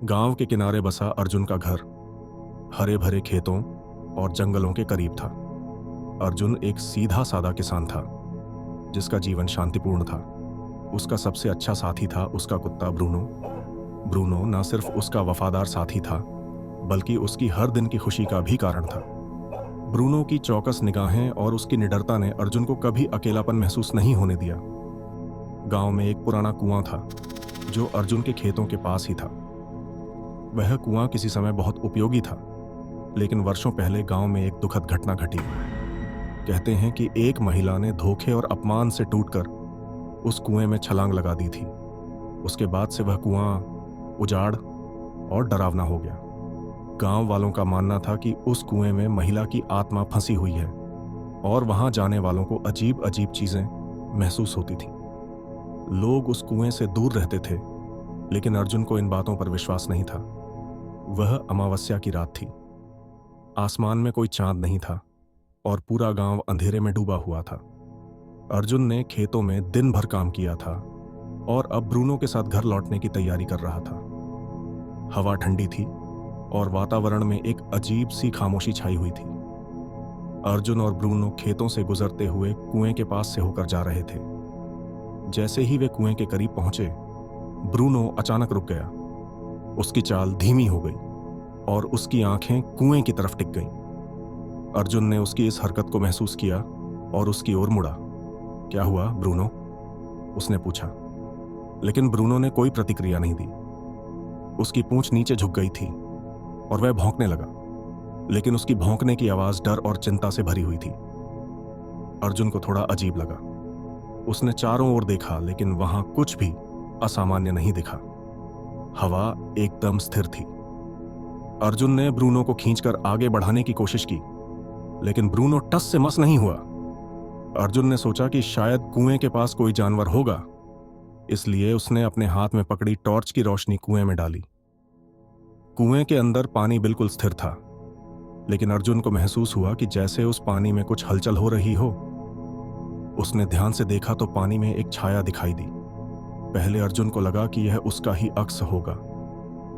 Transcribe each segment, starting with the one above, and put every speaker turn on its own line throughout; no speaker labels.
गांव के किनारे बसा अर्जुन का घर हरे भरे खेतों और जंगलों के करीब था। अर्जुन एक सीधा साधा किसान था जिसका जीवन शांतिपूर्ण था। उसका सबसे अच्छा साथी था उसका कुत्ता ब्रूनो। ब्रूनो न सिर्फ उसका वफादार साथी था बल्कि उसकी हर दिन की खुशी का भी कारण था। ब्रूनो की चौकस निगाहें और उसकी निडरता ने अर्जुन को कभी अकेलापन महसूस नहीं होने दिया। गांव में एक पुराना कुआं था जो अर्जुन के खेतों के पास ही था। वह कुआं किसी समय बहुत उपयोगी था, लेकिन वर्षों पहले गांव में एक दुखद घटना घटी। कहते हैं कि एक महिला ने धोखे और अपमान से टूटकर उस कुएं में छलांग लगा दी थी। उसके बाद से वह कुआं उजाड़ और डरावना हो गया। गांव वालों का मानना था कि उस कुएं में महिला की आत्मा फंसी हुई है और वहां जाने वालों को अजीब अजीब चीजें महसूस होती थीं। लोग उस कुएं से दूर रहते थे, लेकिन अर्जुन को इन बातों पर विश्वास नहीं था। वह अमावस्या की रात थी। आसमान में कोई चांद नहीं था और पूरा गांव अंधेरे में डूबा हुआ था। अर्जुन ने खेतों में दिन भर काम किया था और अब ब्रूनो के साथ घर लौटने की तैयारी कर रहा था। हवा ठंडी थी और वातावरण में एक अजीब सी खामोशी छाई हुई थी। अर्जुन और ब्रूनो खेतों से गुजरते हुए कुएं के पास से होकर जा रहे थे। जैसे ही वे कुएं के करीब पहुंचे, ब्रूनो अचानक रुक गया। उसकी चाल धीमी हो गई और उसकी आंखें कुएं की तरफ टिक गईं। अर्जुन ने उसकी इस हरकत को महसूस किया और उसकी ओर मुड़ा। क्या हुआ ब्रूनो? उसने पूछा, लेकिन ब्रूनो ने कोई प्रतिक्रिया नहीं दी। उसकी पूंछ नीचे झुक गई थी और वह भौंकने लगा, लेकिन उसकी भौंकने की आवाज डर और चिंता से भरी हुई थी। अर्जुन को थोड़ा अजीब लगा। उसने चारों ओर देखा, लेकिन वहां कुछ भी असामान्य नहीं दिखा। हवा एकदम स्थिर थी। अर्जुन ने ब्रूनो को खींचकर आगे बढ़ाने की कोशिश की, लेकिन ब्रूनो टस से मस नहीं हुआ। अर्जुन ने सोचा कि शायद कुएं के पास कोई जानवर होगा, इसलिए उसने अपने हाथ में पकड़ी टॉर्च की रोशनी कुएं में डाली। कुएं के अंदर पानी बिल्कुल स्थिर था, लेकिन अर्जुन को महसूस हुआ कि जैसे उस पानी में कुछ हलचल हो रही हो। उसने ध्यान से देखा तो पानी में एक छाया दिखाई दी। पहले अर्जुन को लगा कि यह उसका ही अक्स होगा,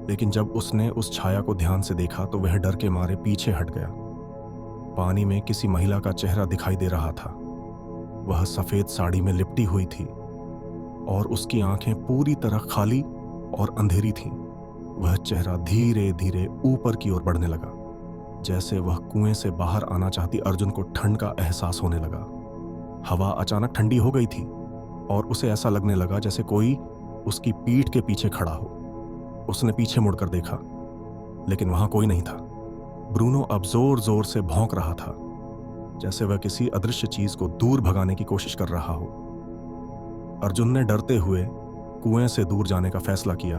लेकिन जब उसने उस छाया को ध्यान से देखा तो वह डर के मारे पीछे हट गया। पानी में किसी महिला का चेहरा दिखाई दे रहा था। वह सफेद साड़ी में लिपटी हुई थी और उसकी आंखें पूरी तरह खाली और अंधेरी थीं। वह चेहरा धीरे धीरे ऊपर की ओर बढ़ने लगा। जैसे वह कुएं से बाहर आना चाहती, अर्जुन को ठंड का एहसास होने लगा। हवा अचानक ठंडी हो गई थी और उसे ऐसा लगने लगा जैसे कोई उसकी पीठ के पीछे खड़ा हो। उसने पीछे मुड़कर देखा, लेकिन वहां कोई नहीं था। ब्रूनो अब जोर जोर से भौंक रहा था, जैसे वह किसी अदृश्य चीज को दूर भगाने की कोशिश कर रहा हो। अर्जुन ने डरते हुए कुएं से दूर जाने का फैसला किया,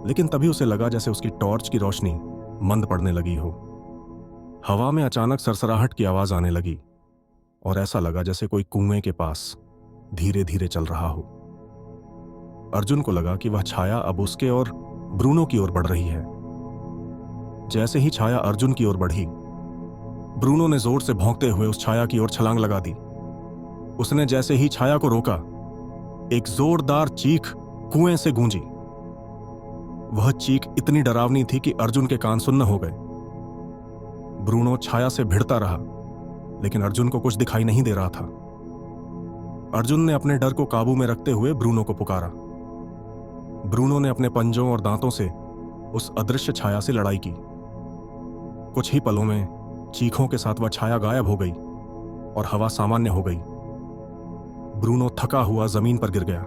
लेकिन तभी उसे लगा जैसे उसकी टॉर्च की रोशनी मंद पड़ने लगी हो। हवा में अचानक सरसराहट की आवाज आने लगी और ऐसा लगा जैसे कोई कुएं के पास धीरे धीरे चल रहा हो। अर्जुन को लगा कि वह छाया अब उसके और ब्रूनो की ओर बढ़ रही है। जैसे ही छाया अर्जुन की ओर बढ़ी, ब्रूनो ने जोर से भौंकते हुए उस छाया की ओर छलांग लगा दी। उसने जैसे ही छाया को रोका, एक जोरदार चीख कुएं से गूंजी। वह चीख इतनी डरावनी थी कि अर्जुन के कान सुन्न हो गए। ब्रूनो छाया से भिड़ता रहा, लेकिन अर्जुन को कुछ दिखाई नहीं दे रहा था। अर्जुन ने अपने डर को काबू में रखते हुए ब्रूनो को पुकारा। ब्रूनो ने अपने पंजों और दांतों से उस अदृश्य छाया से लड़ाई की। कुछ ही पलों में चीखों के साथ वह छाया गायब हो गई और हवा सामान्य हो गई। ब्रूनो थका हुआ जमीन पर गिर गया,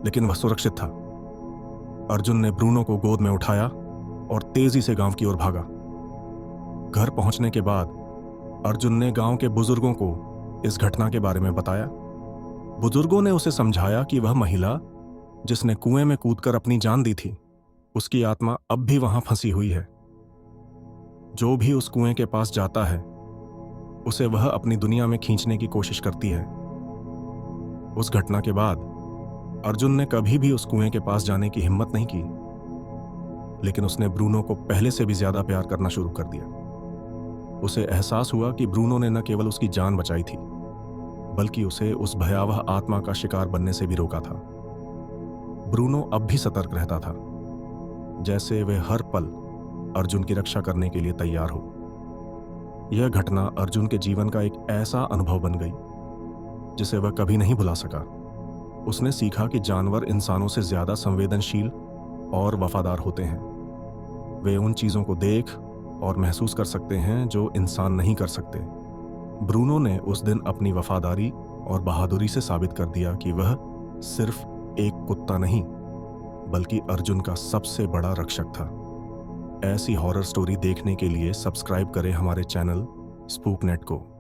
लेकिन वह सुरक्षित था। अर्जुन ने ब्रूनो को गोद में उठाया और तेजी से गांव की ओर भागा। घर पहुंचने के बाद अर्जुन ने गांव के बुजुर्गों को इस घटना के बारे में बताया। बुजुर्गों ने उसे समझाया कि वह महिला जिसने कुएं में कूदकर अपनी जान दी थी, उसकी आत्मा अब भी वहां फंसी हुई है। जो भी उस कुएं के पास जाता है, उसे वह अपनी दुनिया में खींचने की कोशिश करती है। उस घटना के बाद अर्जुन ने कभी भी उस कुएं के पास जाने की हिम्मत नहीं की, लेकिन उसने ब्रूनो को पहले से भी ज्यादा प्यार करना शुरू कर दिया। उसे एहसास हुआ कि ब्रूनो ने न केवल उसकी जान बचाई थी, बल्कि उसे उस भयावह आत्मा का शिकार बनने से भी रोका था। ब्रूनो अब भी सतर्क रहता था। जैसे वे हर पल अर्जुन की रक्षा करने के लिए तैयार हो। यह घटना अर्जुन के जीवन का एक ऐसा अनुभव बन गई जिसे वह कभी नहीं भुला सका। उसने सीखा कि जानवर इंसानों से ज्यादा संवेदनशील और वफादार होते हैं। वे उन चीजों को देख और महसूस कर सकते हैं जो इंसान नहीं कर सकते। ब्रूनो ने उस दिन अपनी वफादारी और बहादुरी से साबित कर दिया कि वह सिर्फ एक कुत्ता नहीं बल्कि अर्जुन का सबसे बड़ा रक्षक था। ऐसी हॉरर स्टोरी देखने के लिए सब्सक्राइब करें हमारे चैनल स्पूकनेट को।